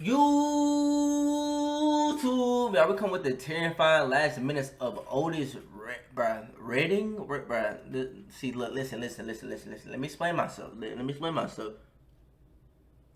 YouTube, y'all, we come with the terrifying last minutes of Otis, Redding. See, look, listen. Let me explain myself. Let me explain myself.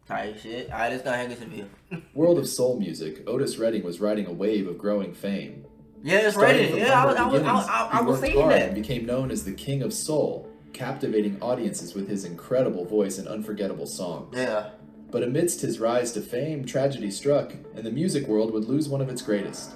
Tight shit. All right, let's go ahead and get some video. World of soul music, Otis Redding was riding a wave of growing fame. Yeah, it's Starting Redding. from Yeah, humble beginnings, I he was worked saying hard and that. became known as the King of Soul, captivating audiences with his incredible voice and unforgettable songs. Yeah. But amidst his rise to fame, tragedy struck, and the music world would lose one of its greatest.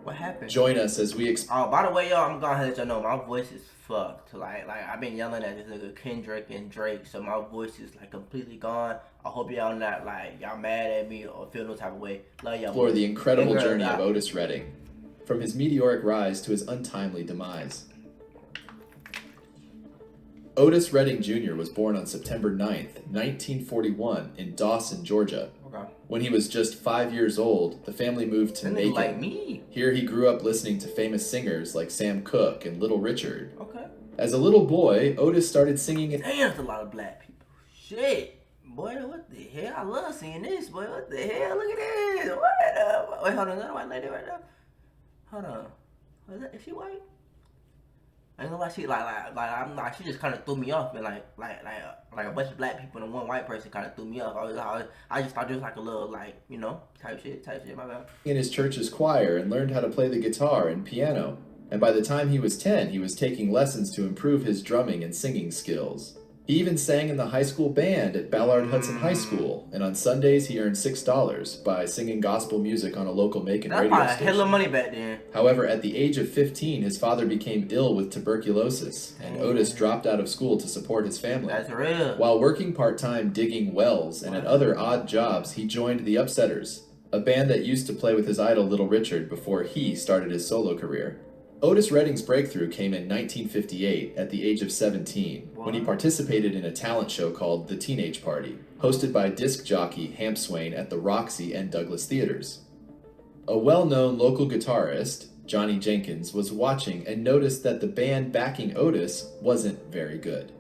What happened? Join us as we Oh, by the way, y'all, I'm gonna let y'all know my voice is fucked. Like I've been yelling at this nigga Kendrick and Drake, so my voice is like completely gone. I hope y'all not like y'all mad at me or feel no type of way. Love y'all. explore the incredible Nigga, journey of Otis Redding, from his meteoric rise to his untimely demise. Otis Redding Jr. was born on September 9th, 1941 in Dawson, Georgia. Okay. When he was just 5 years old, the family moved to That nigga Macon. like me. Here he grew up listening to famous singers like Sam Cooke and Little Richard. Okay. As a little boy, Otis started singing in... Damn, there's a lot of black people. Shit. Boy, what the hell? I love seeing this, boy. What the hell? Look at this. What? Wait, hold on. Is that a white lady right there? Hold on. Is she white? I ain't gonna lie, she I'm like she just kind of threw me off, and like a bunch of black people and one white person kind of threw me off. I just thought it was like a little type shit. My bad. in his church's choir and learned how to play the guitar and piano. And by the time he was 10, he was taking lessons to improve his drumming and singing skills. He even sang in the high school band at Ballard Hudson High School, and on Sundays he earned $6 by singing gospel music on a local Macon That's radio probably a station. hell of money back then. However, at the age of 15, his father became ill with tuberculosis, and Otis dropped out of school to support his family. That's real. While working part-time digging wells and at other odd jobs, he joined the Upsetters, a band that used to play with his idol Little Richard before he started his solo career. Otis Redding's breakthrough came in 1958 at the age of 17 when he participated in a talent show called The Teenage Party, hosted by disc jockey Hamp Swain at the Roxy and Douglas Theaters. A well-known local guitarist, Johnny Jenkins, was watching and noticed that the band backing Otis wasn't very good.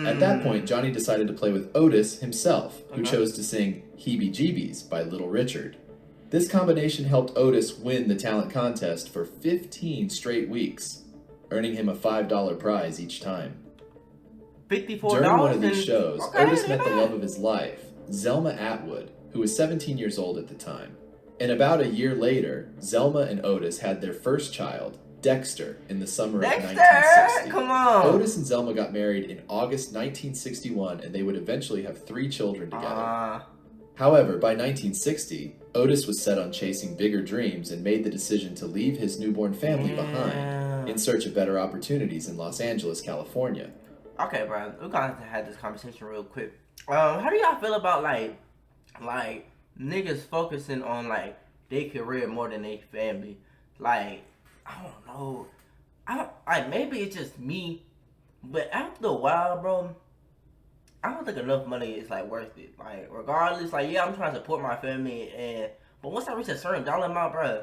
At that point, Johnny decided to play with Otis himself, who chose to sing Heebie Jeebies by Little Richard. This combination helped Otis win the talent contest for 15 straight weeks, earning him a $5 prize each time. $54. During one of these shows, Okay, Otis met the man. love of his life, Zelma Atwood, who was 17 years old at the time. And about a year later, Zelma and Otis had their first child, Dexter, in the summer of 1960. Come on. Otis and Zelma got married in August 1961, and they would eventually have 3 children together. However, by 1960, Otis was set on chasing bigger dreams and made the decision to leave his newborn family behind in search of better opportunities in Los Angeles, California. Okay, bro, we're gonna have to have this conversation real quick. How do y'all feel about like niggas focusing on like their career more than their family? Like, I don't know. Maybe it's just me, but after a while, bro, I don't think enough money is like worth it. Like, regardless, like yeah, I'm trying to support my family, but once I reach a certain dollar amount, bro,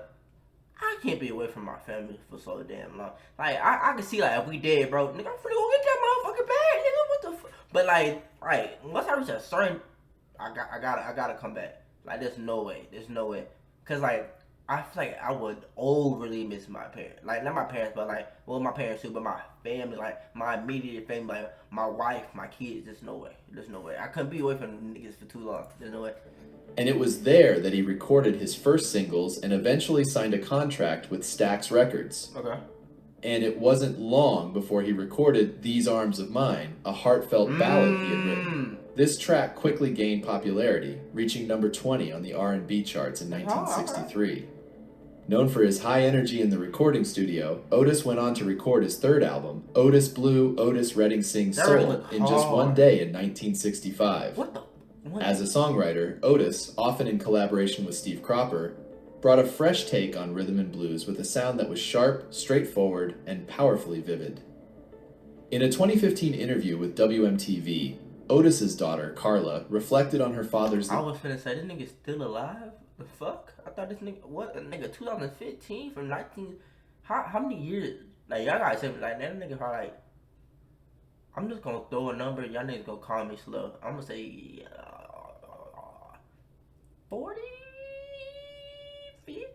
I can't be away from my family for so damn long. Like, I can see like if we dead, bro, nigga, I'm finna go get that motherfucker back, nigga. What the fuck? But like, right, once I reach a certain, I gotta come back. Like, there's no way, cause like I feel like I would overly miss my parents. Like, not my parents, but like, well, my parents too, but my family, like my immediate family, like my wife, my kids. There's no way. I couldn't be away from niggas for too long. There's no way. And it was there that he recorded his first singles and eventually signed a contract with Stax Records. Okay. And it wasn't long before he recorded These Arms of Mine, a heartfelt ballad he had written. This track quickly gained popularity, reaching number 20 on the R&B charts in 1963. Known for his high energy in the recording studio, Otis went on to record his third album, Otis Blue, Otis Redding Sings Soul, in just one day in 1965. What the? What? As a songwriter, Otis, often in collaboration with Steve Cropper, brought a fresh take on rhythm and blues with a sound that was sharp, straightforward, and powerfully vivid. In a 2015 interview with WMTV, Otis's daughter, Carla, reflected on her father's... I was finna say, this nigga still alive? The fuck? I thought this nigga, what? Nigga, 2015 from 19... How many years? Like, y'all gotta say, like, that nigga probably, like... I'm just gonna throw a number, y'all niggas gonna call me slow. I'm gonna say... 40 feet?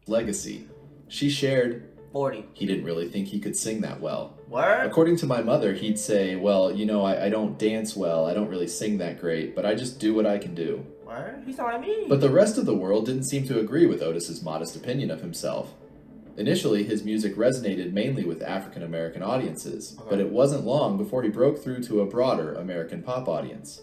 Legacy. She shared, 40. he didn't really think he could sing that well. Word? According to my mother, he'd say, well, I don't dance well, I don't really sing that great, but I just do what I can do. Word? He sound like me. But the rest of the world didn't seem to agree with Otis's modest opinion of himself. Initially, his music resonated mainly with African American audiences, but it wasn't long before he broke through to a broader American pop audience.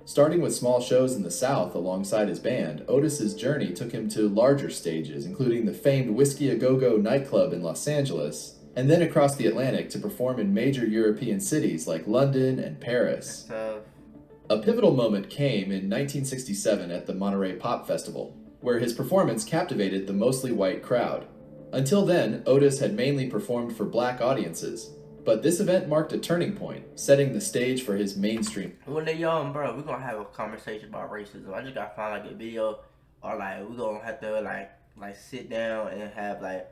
Starting with small shows in the South alongside his band, Otis's journey took him to larger stages, including the famed Whiskey A Go-Go nightclub in Los Angeles, and then across the Atlantic to perform in major European cities like London and Paris. A pivotal moment came in 1967 at the Monterey Pop Festival, where his performance captivated the mostly white crowd. Until then, Otis had mainly performed for black audiences, but this event marked a turning point, setting the stage for his mainstream. When they're young, bro, we're gonna have a conversation about racism. I just gotta find like a video, or like we're gonna have to like sit down and have like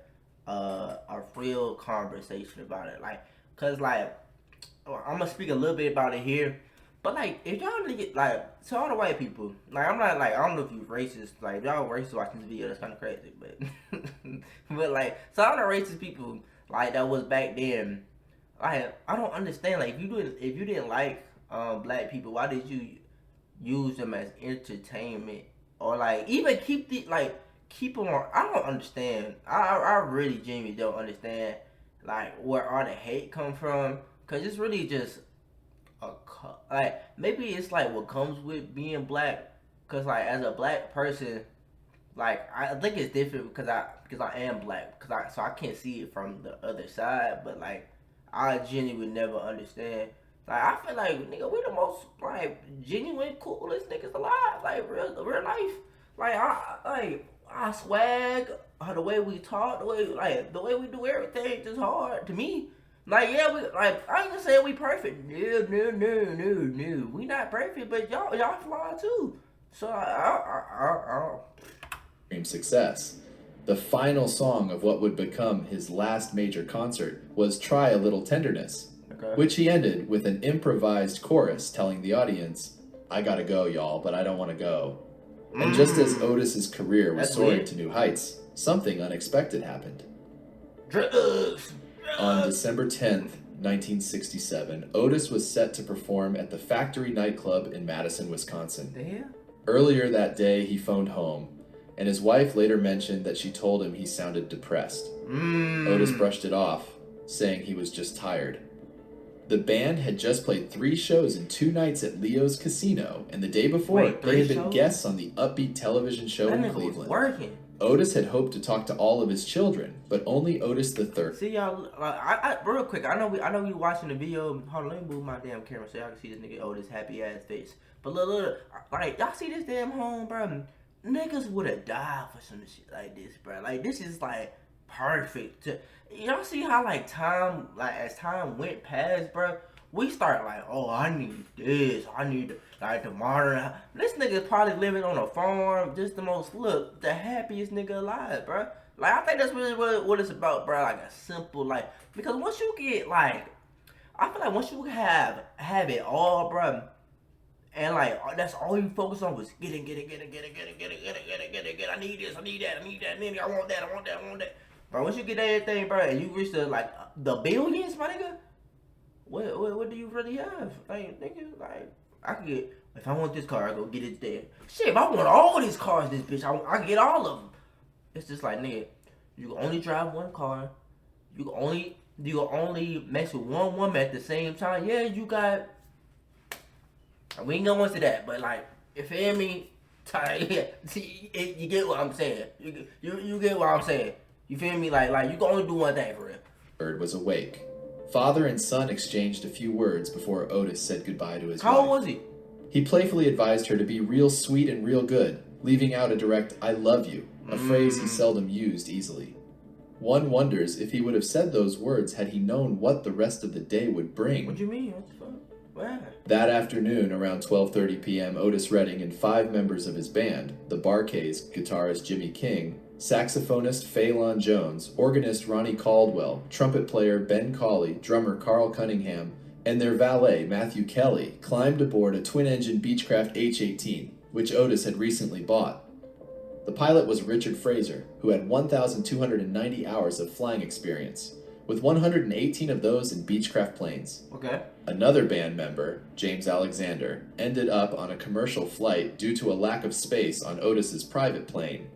a real conversation about it. Like, cause like I'm gonna speak a little bit about it here, but like if y'all get like to all the white people, like I'm not like I don't know if you racist, like if y'all racist watching this video, that's kind of crazy, but but like so all the racist people like that was back then. I don't understand. Like, if you didn't like black people, why did you use them as entertainment, or like even keep them on? I don't understand. I really genuinely don't understand like where all the hate come from, cause it's really just like maybe it's like what comes with being black, cause like as a black person, like I think it's different because I am black, so I can't see it from the other side, but like. I genuinely would never understand. Like I feel like nigga, we the most like genuine, coolest niggas alive. Like real life. Like I swag, the way we talk, the way we do everything, just hard to me. Like yeah, we like I ain't gonna say we perfect. No. We not perfect, but y'all flawed too. So I success. The final song of what would become his last major concert was Try a Little Tenderness, which he ended with an improvised chorus telling the audience, I gotta go, y'all, but I don't want to go. And just as Otis's career was soaring to new heights, something unexpected happened. Drugs. On December 10th, 1967, Otis was set to perform at the Factory nightclub in Madison, Wisconsin. Damn. Earlier that day, he phoned home, and his wife later mentioned that she told him he sounded depressed. Otis brushed it off, saying he was just tired. The band had just played 3 shows in 2 nights at Leo's Casino, and the day before, they had been guests on the upbeat television show in Cleveland. Working. Otis had hoped to talk to all of his children, but only Otis the third. See y'all, I real quick. I know we watching the video. Hold on, let me move my damn camera so y'all can see this nigga Otis happy ass face. But look, like y'all see this damn home, bro. Niggas would have died for some shit like this, bro. Like this is like perfect. Y'all see how like time, like as time went past, bro, we start like, oh, I need this, I need like the modern. This nigga probably living on a farm, just the happiest nigga alive, bro. Like I think that's really what it's about, bro. Like a simple like, because once you get like, I feel like once you have it all, bro. And like that's all you focus on was get it. I need this, I need that, nigga. I want that. Bro, once you get everything, bro, and you reach the billions, my nigga, what do you really have? Like, nigga, like I can get if I want this car, I go get it there. Shit, if I want all these cars, this bitch, I can get all of them. It's just like nigga, you can only drive one car. You can only mess with one woman at the same time. Yeah, you got. We ain't going into that, but like, you feel me? See, you get what I'm saying. You get what I'm saying. You feel me? Like you can only do one thing for real. Bird was awake. Father and son exchanged a few words before Otis said goodbye to his wife. How old was he? He playfully advised her to be real sweet and real good, leaving out a direct "I love you," a phrase he seldom used easily. One wonders if he would have said those words had he known what the rest of the day would bring. What do you mean? What the fuck? Wow. That afternoon, around 12:30 p.m., Otis Redding and 5 members of his band, the Bar-Kays, guitarist Jimmy King, saxophonist Phelan Jones, organist Ronnie Caldwell, trumpet player Ben Cawley, drummer Carl Cunningham, and their valet Matthew Kelly, climbed aboard a twin-engine Beechcraft H-18, which Otis had recently bought. The pilot was Richard Fraser, who had 1,290 hours of flying experience, with 118 of those in Beechcraft planes. Okay. Another band member, James Alexander, ended up on a commercial flight due to a lack of space on Otis's private plane.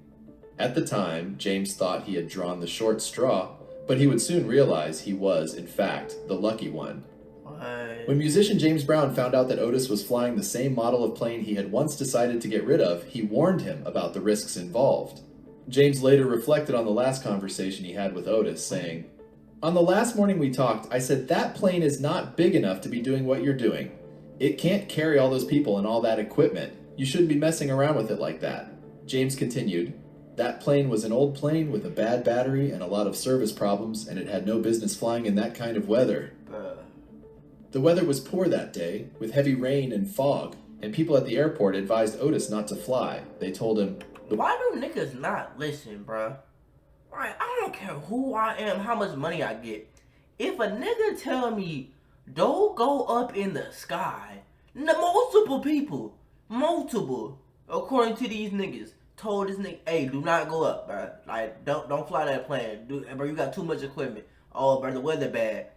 At the time, James thought he had drawn the short straw, but he would soon realize he was, in fact, the lucky one. When musician James Brown found out that Otis was flying the same model of plane he had once decided to get rid of, he warned him about the risks involved. James later reflected on the last conversation he had with Otis, saying, "On the last morning we talked, I said that plane is not big enough to be doing what you're doing. It can't carry all those people and all that equipment. You shouldn't be messing around with it like that." James continued, "That plane was an old plane with a bad battery and a lot of service problems, and it had no business flying in that kind of weather." The weather was poor that day, with heavy rain and fog, and people at the airport advised Otis not to fly. They told him, "Why do niggas not listen, bruh? Like, I don't care who I am, how much money I get. If a nigga tell me, don't go up in the sky, multiple people, according to these niggas, told this nigga, hey, do not go up, bruh. Like, don't fly that plane. Bro, you got too much equipment. Oh, bro, the weather bad.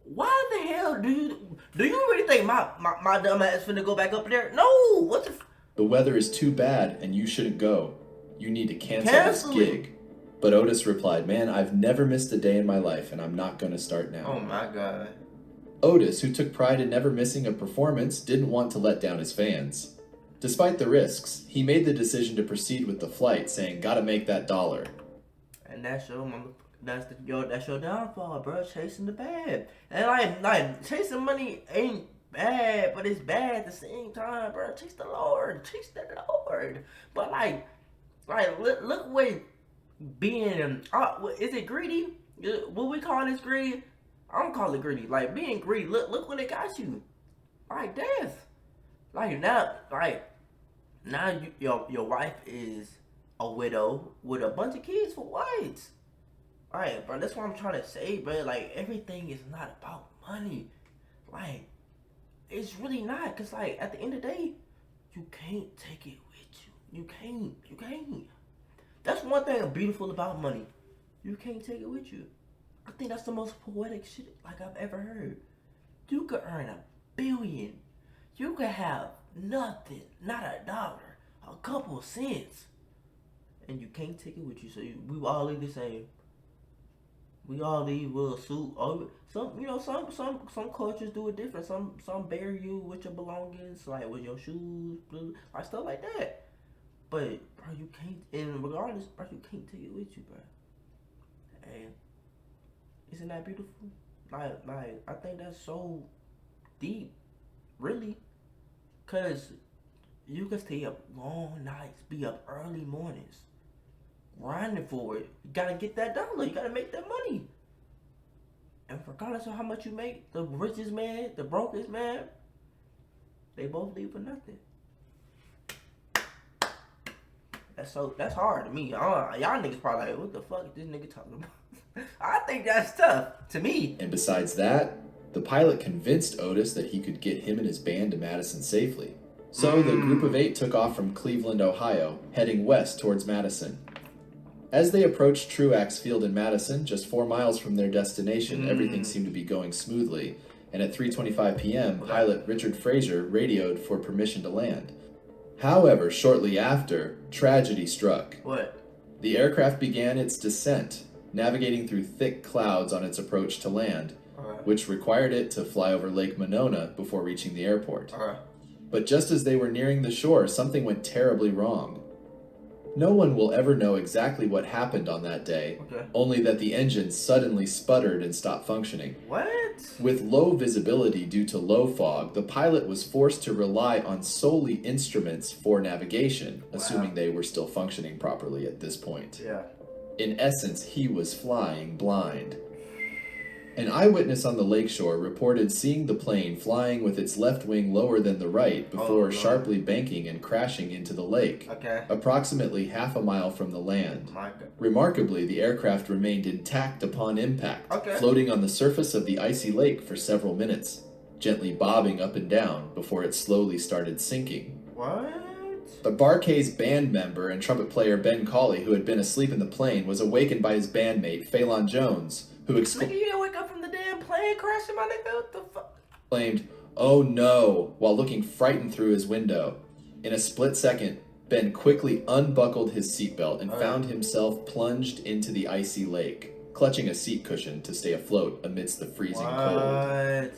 Why the hell do you really think my dumb ass finna go back up there? No, what the "The weather is too bad and you shouldn't go. You need to cancel this gig." But Otis replied, "Man, I've never missed a day in my life and I'm not gonna start now." Oh my God. Otis, who took pride in never missing a performance, didn't want to let down his fans. Despite the risks, he made the decision to proceed with the flight, saying, "Gotta make that dollar." And that's your downfall, bro. Chasing the bad. And like chasing money ain't bad, but it's bad at the same time, bro. Chase the Lord. Chase the Lord. But like look what being is it greedy? What we call this greed? I don't call it greedy. Like being greedy, look what it got you. Like death. Like now your wife is a widow with a bunch of kids for whites. Alright, bro, that's what I'm trying to say, bro. Like, everything is not about money. Like, it's really not. Because, like, at the end of the day, you can't take it with you. You can't. That's one thing beautiful about money. You can't take it with you. I think that's the most poetic shit, like, I've ever heard. You could earn $1 billion. You could have nothing, not $1, a couple cents. And you can't take it with you. So we all live the same. We all leave with a suit. Or some cultures do it different. Some bury you with your belongings, like with your shoes, like stuff like that. But bro, you can't. And regardless, bro, you can't take it with you, bro. And isn't that beautiful? Like I think that's so deep, really, cause you can stay up long nights, be up early mornings, grinding for it. You gotta get that dollar. You gotta make that money. And regardless of how much you make, the richest man, the brokest man, they both leave for nothing. That's hard to me. Y'all niggas probably like, what the fuck is this nigga talking about? I think that's tough to me. And besides that, the pilot convinced Otis that he could get him and his band to Madison safely. So the group of 8 took off from Cleveland, Ohio, heading west towards Madison. As they approached Truax Field in Madison, just 4 miles from their destination, everything seemed to be going smoothly, and at 3:25 p.m., pilot Richard Fraser radioed for permission to land. However, shortly after, tragedy struck. What? The aircraft began its descent, navigating through thick clouds on its approach to land, which required it to fly over Lake Monona before reaching the airport. But just as they were nearing the shore, something went terribly wrong. No one will ever know exactly what happened on that day, only that the engine suddenly sputtered and stopped functioning. What? With low visibility due to low fog, the pilot was forced to rely on solely instruments for navigation, assuming they were still functioning properly at this point. Yeah. In essence, he was flying blind. An eyewitness on the lakeshore reported seeing the plane flying with its left wing lower than the right before sharply banking and crashing into the lake, approximately half a mile from the land. Remarkably, the aircraft remained intact upon impact, floating on the surface of the icy lake for several minutes, gently bobbing up and down before it slowly started sinking. What? The Bar-Kays band member and trumpet player Ben Cauley, who had been asleep in the plane, was awakened by his bandmate, Phelan Jones, who Nigga, you didn't wake up from the damn plane crashing, my nigga? What the fuck? exclaimed, "Oh no," while looking frightened through his window. In a split second, Ben quickly unbuckled his seatbelt and found himself plunged into the icy lake, clutching a seat cushion to stay afloat amidst the freezing cold.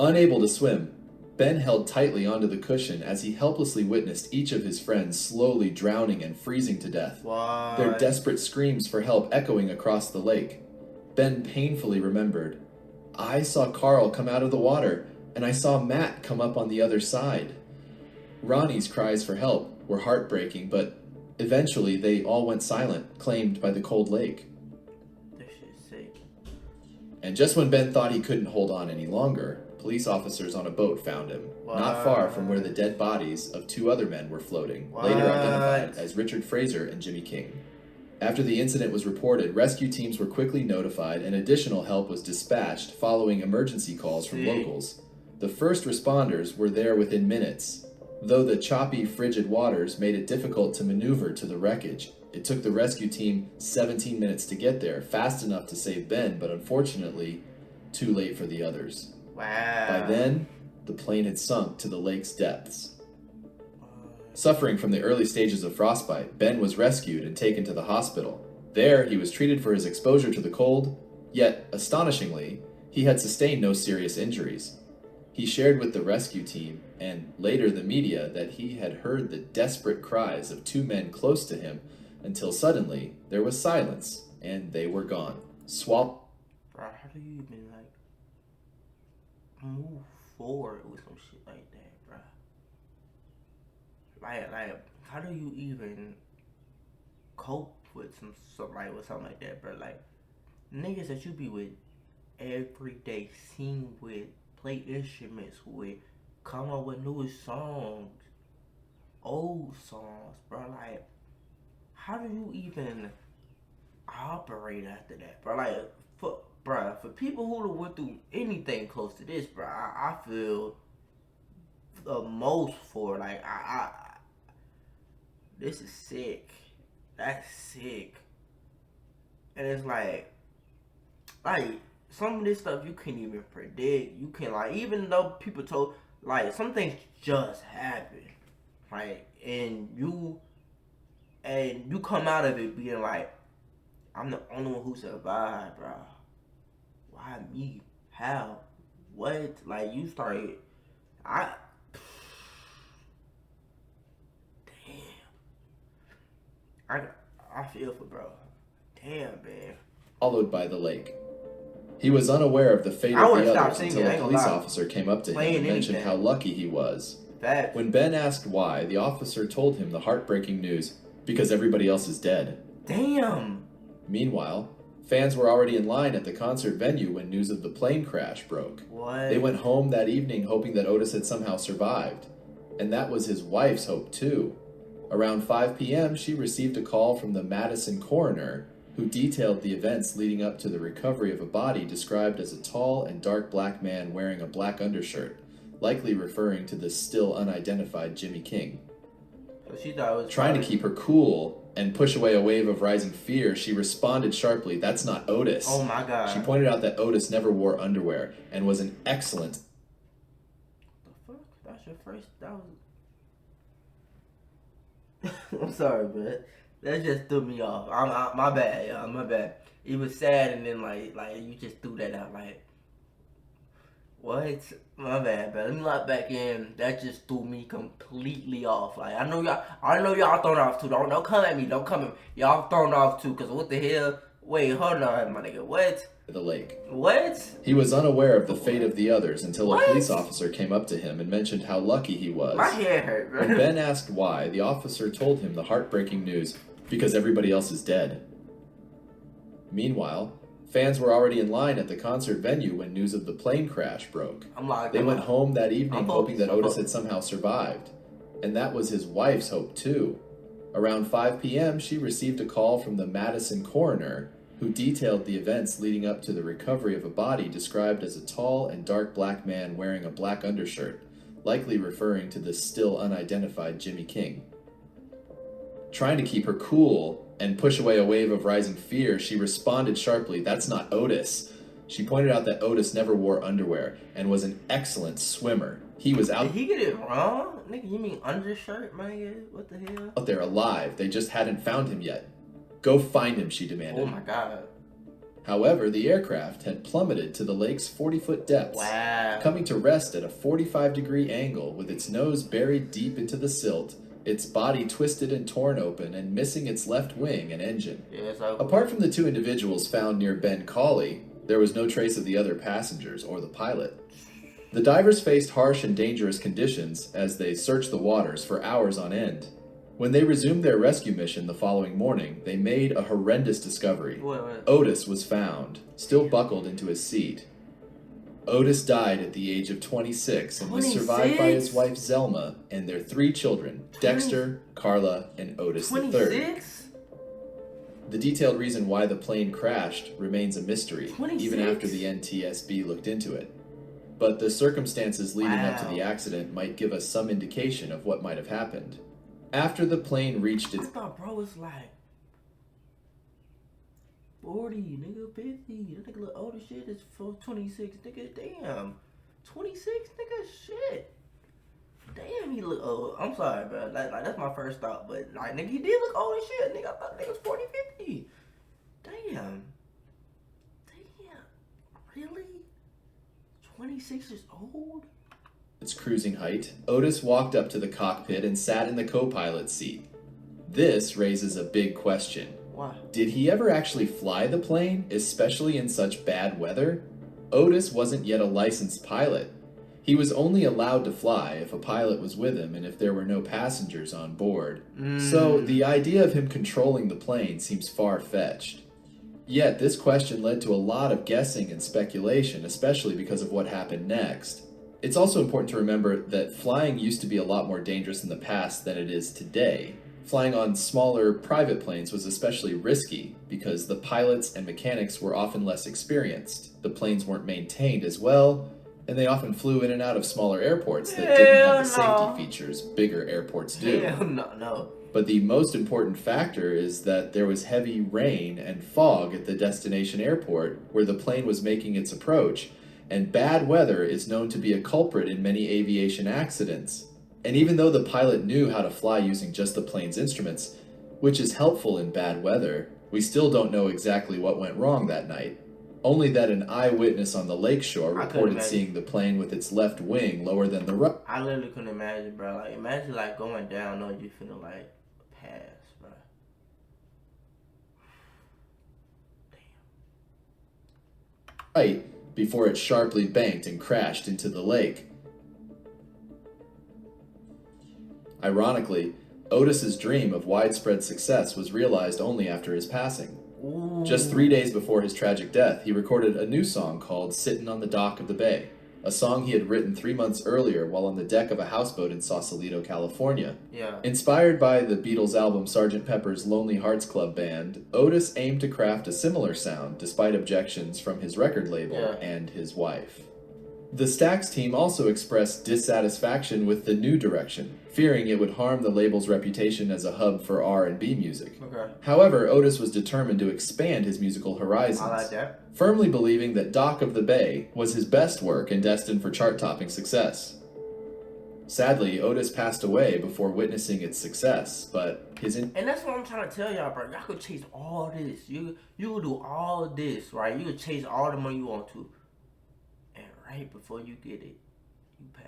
Unable to swim, Ben held tightly onto the cushion as he helplessly witnessed each of his friends slowly drowning and freezing to death, their desperate screams for help echoing across the lake. Ben painfully remembered, "I saw Carl come out of the water, and I saw Matt come up on the other side." Ronnie's cries for help were heartbreaking, but eventually they all went silent, claimed by the cold lake. This shit's sick. And just when Ben thought he couldn't hold on any longer, police officers on a boat found him, not far from where the dead bodies of two other men were floating, later identified as Richard Fraser and Jimmy King. After the incident was reported, rescue teams were quickly notified and additional help was dispatched following emergency calls from locals. The first responders were there within minutes. Though the choppy, frigid waters made it difficult to maneuver to the wreckage, it took the rescue team 17 minutes to get there, fast enough to save Ben, but unfortunately, too late for the others. Wow. By then, the plane had sunk to the lake's depths. Suffering from the early stages of frostbite, Ben was rescued and taken to the hospital. There, he was treated for his exposure to the cold, yet, astonishingly, he had sustained no serious injuries. He shared with the rescue team, and later the media, that he had heard the desperate cries of two men close to him until suddenly there was silence, and they were gone. Bro, how do you even, move forward with some shit like that, bro? Like, how do you even cope with something like that, bro? Like, niggas that you be with every day, sing with, play instruments with, come up with new songs, old songs, bro. Like, how do you even operate after that, bro? Like, for people who went through anything close to this, bro, I feel the most for. Like, this is sick. That's sick. And it's like some of this stuff you can't even predict. You can, like, even though people told, like, some things just happen, like, and you come out of it being like, I'm the only one who survived, bro. Why me? How? What? Like, you started, I feel for bro. Damn, man. Followed by the lake. He was unaware of the fate of the others until a police officer came up to him and mentioned how lucky he was. When Ben asked why, the officer told him the heartbreaking news, because everybody else is dead. Damn! Meanwhile, fans were already in line at the concert venue when news of the plane crash broke. What? They went home that evening hoping that Otis had somehow survived. And that was his wife's hope too. Around 5 p.m., she received a call from the Madison coroner, who detailed the events leading up to the recovery of a body described as a tall and dark black man wearing a black undershirt, likely referring to the still unidentified Jimmy King. So she thought it was trying to keep her cool and push away a wave of rising fear, she responded sharply, "That's not Otis." Oh my God. She pointed out that Otis never wore underwear and was an excellent... The fuck? That's your first... That was... I'm sorry, man. That just threw me off. My bad, y'all. My bad. It was sad, and then like you just threw that out. Like, what? My bad, but let me lock back in. That just threw me completely off. Like, I know y'all thrown off too. Don't come at me. Don't come at me. Y'all thrown off too. Cause what the hell? Wait, hold on, my nigga. What? The lake. What? He was unaware of the fate of the others until a police officer came up to him and mentioned how lucky he was. My head hurt, bro. When Ben asked why, the officer told him the heartbreaking news, because everybody else is dead. Meanwhile, fans were already in line at the concert venue when news of the plane crash broke. They went home that evening hoping that Otis had somehow survived. And that was his wife's hope too. Around 5 p.m., she received a call from the Madison coroner, who detailed the events leading up to the recovery of a body described as a tall and dark black man wearing a black undershirt, likely referring to the still unidentified Jimmy King. Trying to keep her cool and push away a wave of rising fear, she responded sharply, "That's not Otis." She pointed out that Otis never wore underwear and was an excellent swimmer. He was Did he get it wrong? Nigga, you mean undershirt, man? What the hell? out there alive. They just hadn't found him yet. "Go find him," she demanded. Oh my god. However, the aircraft had plummeted to the lake's 40-foot depths, Wow. coming to rest at a 45-degree angle with its nose buried deep into the silt, its body twisted and torn open, and missing its left wing and engine. Yeah, so Apart from the two individuals found near Ben Cawley, there was no trace of the other passengers or the pilot. The divers faced harsh and dangerous conditions as they searched the waters for hours on end. When they resumed their rescue mission the following morning, they made a horrendous discovery. Wait. Otis was found, still buckled into his seat. Otis died at the age of 26 and was survived by his wife Zelma and their 3 children, Dexter, Carla, and Otis III. 26? The detailed reason why the plane crashed remains a mystery, 26? even after the NTSB looked into it. But the circumstances leading up to the accident might give us some indication of what might have happened. After the plane reached I its... thought bro was like 40, nigga, 50. That nigga look older shit is for 26, nigga. Damn. 26, nigga, shit. Damn, he look old. I'm sorry, bro. Like that's my first thought, but like, nigga, he did look old as shit. Nigga, I thought nigga was 40, 50. Damn. Really? 26 years old? its cruising height, Otis walked up to the cockpit and sat in the co-pilot's seat. This raises a big question. Why? Did he ever actually fly the plane, especially in such bad weather? Otis wasn't yet a licensed pilot. He was only allowed to fly if a pilot was with him and if there were no passengers on board. So the idea of him controlling the plane seems far-fetched. Yet this question led to a lot of guessing and speculation, especially because of what happened next. It's also important to remember that flying used to be a lot more dangerous in the past than it is today. Flying on smaller private planes was especially risky because the pilots and mechanics were often less experienced. The planes weren't maintained as well, and they often flew in and out of smaller airports that didn't have the safety features bigger airports do. Hell no. But the most important factor is that there was heavy rain and fog at the destination airport where the plane was making its approach, and bad weather is known to be a culprit in many aviation accidents. And even though the pilot knew how to fly using just the plane's instruments, which is helpful in bad weather, we still don't know exactly what went wrong that night. Only that an eyewitness on the lakeshore reported seeing the plane with its left wing lower than the right. I literally couldn't imagine, bro. Like, imagine like going down, knowing you finna like pass, bro. Right before it sharply banked and crashed into the lake. Ironically, Otis's dream of widespread success was realized only after his passing. Ooh. Just 3 days before his tragic death, he recorded a new song called "Sittin' on the Dock of the Bay," a song he had written 3 months earlier while on the deck of a houseboat in Sausalito, California. Yeah. Inspired by the Beatles' album Sgt. Pepper's Lonely Hearts Club Band, Otis aimed to craft a similar sound despite objections from his record label and his wife. The Stax team also expressed dissatisfaction with the new direction, fearing it would harm the label's reputation as a hub for R&B music. Okay. However, Otis was determined to expand his musical horizons, I like that. firmly believing that Dock of the Bay was his best work and destined for chart-topping success. Sadly, Otis passed away before witnessing its success, but his... And that's what I'm trying to tell y'all, bro. Y'all could chase all this. You could do all this, right? You could chase all the money you want to. And right before you get it, you pass.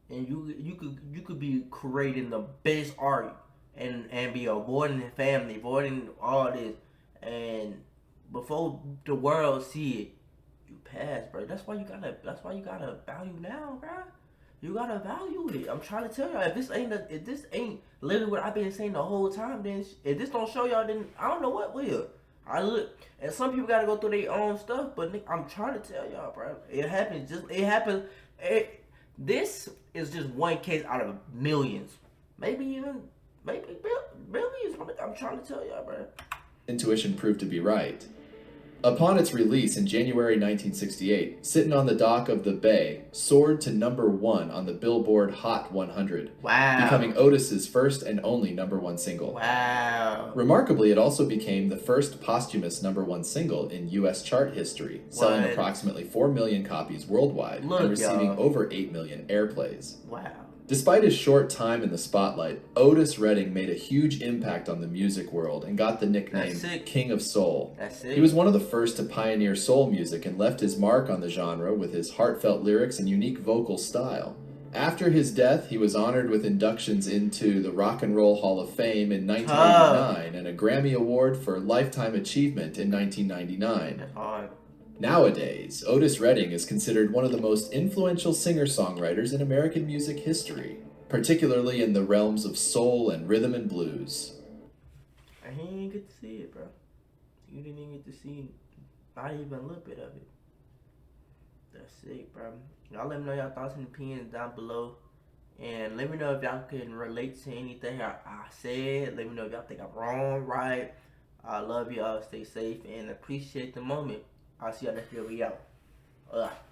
And you could be creating the best art and be avoiding the family, avoiding all this, and before the world see it, you pass, bro. That's why you gotta value now, bro. You gotta value it. I'm trying to tell y'all, if this ain't literally what I've been saying the whole time, then if this don't show y'all, then I don't know what will. I look, and some people gotta go through their own stuff, but I'm trying to tell y'all, bro. It happens. This is just one case out of millions, maybe billions. I'm trying to tell y'all, bro. Intuition proved to be right. Upon its release in January 1968, Sittin' on the Dock of the Bay soared to #1 on the Billboard Hot 100, becoming Wow. Otis's first and only #1 single. Wow. Remarkably, it also became the first posthumous #1 single in US chart history, selling What? approximately 4 million copies worldwide and Look, receiving y'all. over 8 million airplays. Wow. Despite his short time in the spotlight, Otis Redding made a huge impact on the music world and got the nickname That's sick. King of Soul. That's He was it. one of the first to pioneer soul music and left his mark on the genre with his heartfelt lyrics and unique vocal style. After his death, he was honored with inductions into the Rock and Roll Hall of Fame in Tough. 1989 and a Grammy Award for Lifetime Achievement in 1999. That's hard. Nowadays, Otis Redding is considered one of the most influential singer-songwriters in American music history, particularly in the realms of soul and rhythm and blues. And he didn't get to see it, bro. You didn't even get to see not even a little bit of it. That's sick, bro. Y'all let me know y'all thoughts and opinions down below. And let me know if y'all can relate to anything I said. Let me know if y'all think I'm wrong, right. I love y'all. Stay safe and appreciate the moment. I'll see y'all next video. We out.